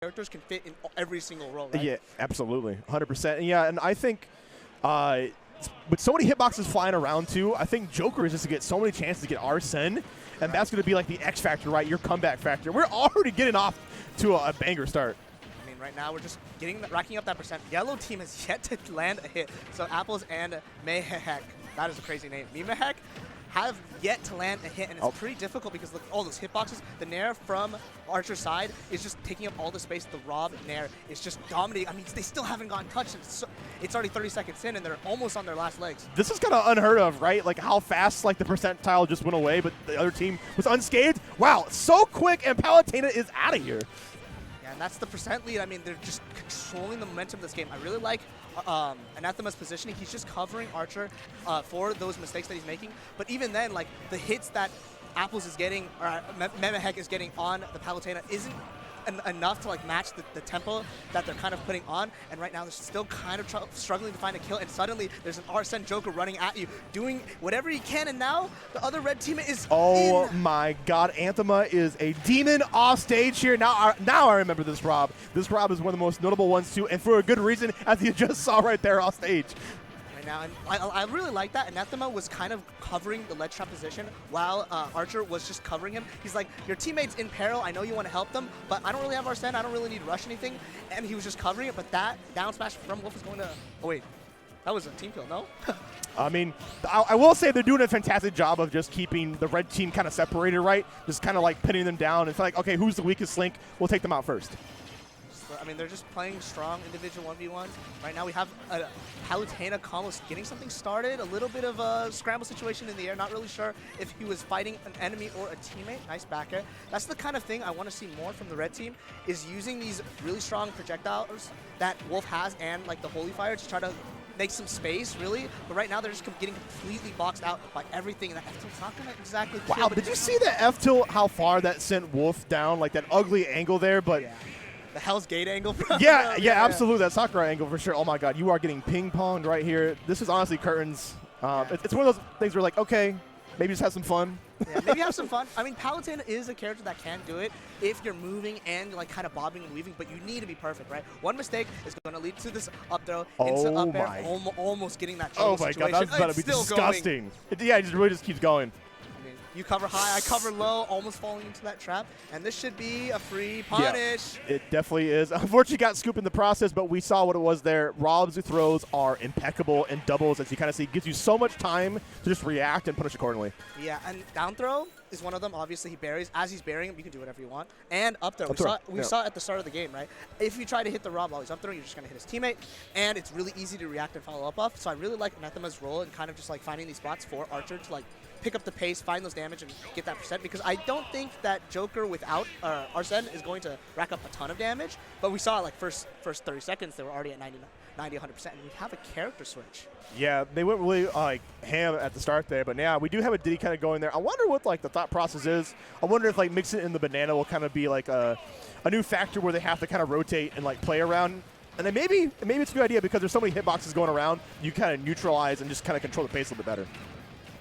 characters can fit in every single role, right? Yeah, absolutely, 100%. Yeah, and I think with so many hitboxes flying around too, I think Joker is just to get so many chances to get Arsene, and that's going to be like the X factor, right? Your comeback factor. We're already getting off to a banger start. I mean, right now we're just racking up that percent. Yellow team has yet to land a hit. So Apples and Memehak, that is a crazy name. Memehak have yet to land a hit, and it's pretty difficult because look, all those hitboxes. The Nair from Archer's side is just taking up all the space. The Rob Nair is just dominating. I mean, they still haven't gotten touched. It's already 30 seconds in, and they're almost on their last legs. This is kind of unheard of, right? Like how fast like the percentile just went away, but the other team was unscathed. Wow, so quick, and Palutena is out of here. Yeah, and that's the percent lead. I mean, they're just controlling the momentum of this game. I really like Anathema's positioning. He's just covering Archer for those mistakes that he's making. But even then, like the hits that Apples is getting, or Memehak is getting on the Palutena isn't enough to like match the tempo that they're kind of putting on. And right now they're still kind of struggling to find a kill. And suddenly there's an Arsene Joker running at you, doing whatever he can. And now the other red team is my God, Anathema is a demon off stage here. Now I remember this Rob. This Rob is one of the most notable ones too, and for a good reason, as you just saw right there off stage. Now, and I really like that. Anathema was kind of covering the ledge trap position while Archer was just covering him. He's like, your teammate's in peril. I know you want to help them, but I don't really have Arsene. I don't really need to rush anything. And he was just covering it, but that down smash from Wolf is going to... Oh, wait. That was a team kill, no? I mean, I will say they're doing a fantastic job of just keeping the red team kind of separated, right? Just kind of like pinning them down. It's like, okay, who's the weakest link? We'll take them out first. I mean, they're just playing strong individual 1v1s. Right now we have a Palutena almost getting something started, a little bit of a scramble situation in the air. Not really sure if he was fighting an enemy or a teammate. Nice back air. That's the kind of thing I want to see more from the red team, is using these really strong projectiles that Wolf has and like the Holy Fire to try to make some space, really. But right now they're just getting completely boxed out by everything, and that F-tilt's not going to exactly kill. Wow, did you see that F-tilt, how far that sent Wolf down? Like that ugly angle there, but... Yeah. The Hell's Gate angle. yeah, absolutely. That Sakurai angle for sure. Oh my God, you are getting ping-ponged right here. This is honestly curtains. It's one of those things where like, okay, maybe just have some fun. Yeah, maybe have some fun. I mean, Palutena is a character that can do it if you're moving and like kind of bobbing and weaving, but you need to be perfect, right? One mistake is going to lead to this up throw, into up air, almost getting that trouble situation. God, that's about to be disgusting. It really just keeps going. You cover high, I cover low, almost falling into that trap. And this should be a free punish. Yeah, it definitely is. Unfortunately, got scooped in the process, but we saw what it was there. Rob's throws are impeccable, and doubles, as you kind of see, gives you so much time to just react and punish accordingly. Yeah, and down throw is one of them. Obviously, he buries. As he's burying him, you can do whatever you want. And up throw. We saw at the start of the game, right? If you try to hit the Rob while he's up throwing, you're just going to hit his teammate. And it's really easy to react and follow up off. So I really like Anathema's role in kind of just like finding these spots for Archer to like pick up the pace, find those damage, and get that percent, because I don't think that Joker without Arsene is going to rack up a ton of damage, but we saw like first 30 seconds, they were already at 90, 100%, and we have a character switch. Yeah, they went really like ham at the start there, but yeah, we do have a Diddy kind of going there. I wonder what like the thought process is. I wonder if like mixing it in the banana will kind of be like a new factor where they have to kind of rotate and like play around. And then maybe it's a good idea because there's so many hitboxes going around, you kind of neutralize and just kind of control the pace a little bit better.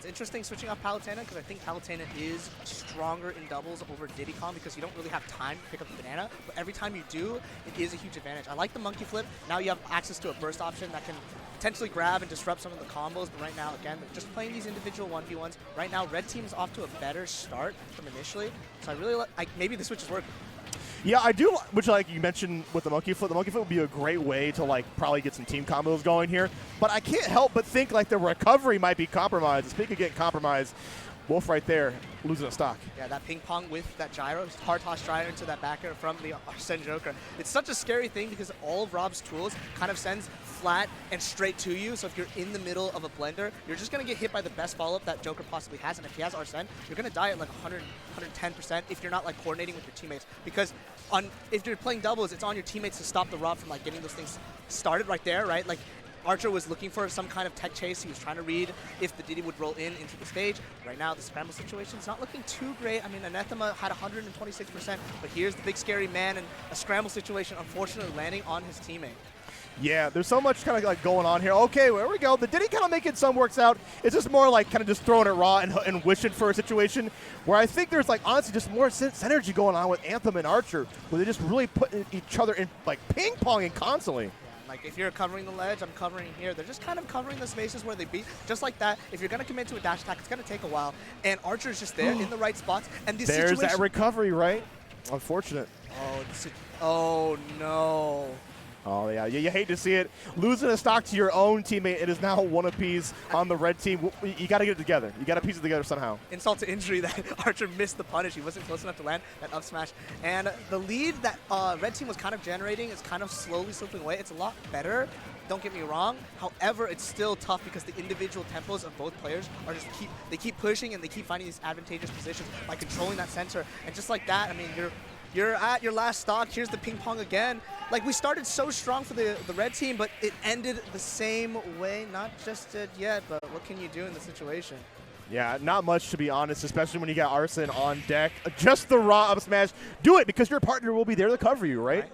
Interesting switching off Palutena, because I think Palutena is stronger in doubles over Diddy Kong because you don't really have time to pick up the banana, but every time you do, it is a huge advantage. I like the monkey flip. Now you have access to a burst option that can potentially grab and disrupt some of the combos, but right now, again, they're just playing these individual 1v1s. Right now, red team is off to a better start from initially, so I really like, maybe the switch is working. Yeah, I do, which like you mentioned with the monkey flip would be a great way to like probably get some team combos going here. But I can't help but think like the recovery might be compromised. Speaking of getting compromised, Wolf right there losing a stock. Yeah, that ping pong with that gyro, hard toss gyro into that backer from the Arsene Joker. It's such a scary thing because all of Rob's tools kind of sends flat and straight to you. So if you're in the middle of a blender, you're just going to get hit by the best follow-up that Joker possibly has. And if he has Arsene, you're going to die at like 100, 110% if you're not like coordinating with your teammates. Because if you're playing doubles, it's on your teammates to stop the Rob from like getting those things started right there, right? Like Archer was looking for some kind of tech chase. He was trying to read if the Diddy would roll into the stage. Right now, the scramble situation is not looking too great. I mean, Anathema had 126%, but here's the big scary man, and a scramble situation unfortunately landing on his teammate. Yeah, there's so much kind of like going on here. Okay, there we go. The Diddy kind of making some works out. It's just more like kind of just throwing it raw and wishing for a situation where I think there's like honestly just more synergy going on with Anthem and Archer, where they just really put each other in like ping-ponging constantly. Like, if you're covering the ledge, I'm covering here. They're just kind of covering the spaces where they beat. Just like that, if you're going to commit to a dash attack, it's going to take a while. And Archer's just there in the right spots. And this There's situation... that recovery, right? Unfortunate. Oh, no. Oh, yeah. You hate to see it. Losing a stock to your own teammate, it is now one apiece on the red team. You got to get it together. You got to piece it together somehow. Insult to injury that Archer missed the punish. He wasn't close enough to land that up smash. And the lead that red team was kind of generating is kind of slowly slipping away. It's a lot better. Don't get me wrong. However, it's still tough because the individual tempos of both players are just keep pushing and they keep finding these advantageous positions by controlling that center. And just like that, I mean, you're at your last stock. Here's the ping pong again. Like, we started so strong for the red team, but it ended the same way. Not just yet, but what can you do in the situation? Yeah, not much, to be honest, especially when you got Arsene on deck. Just the raw up smash. Do it because your partner will be there to cover you, right?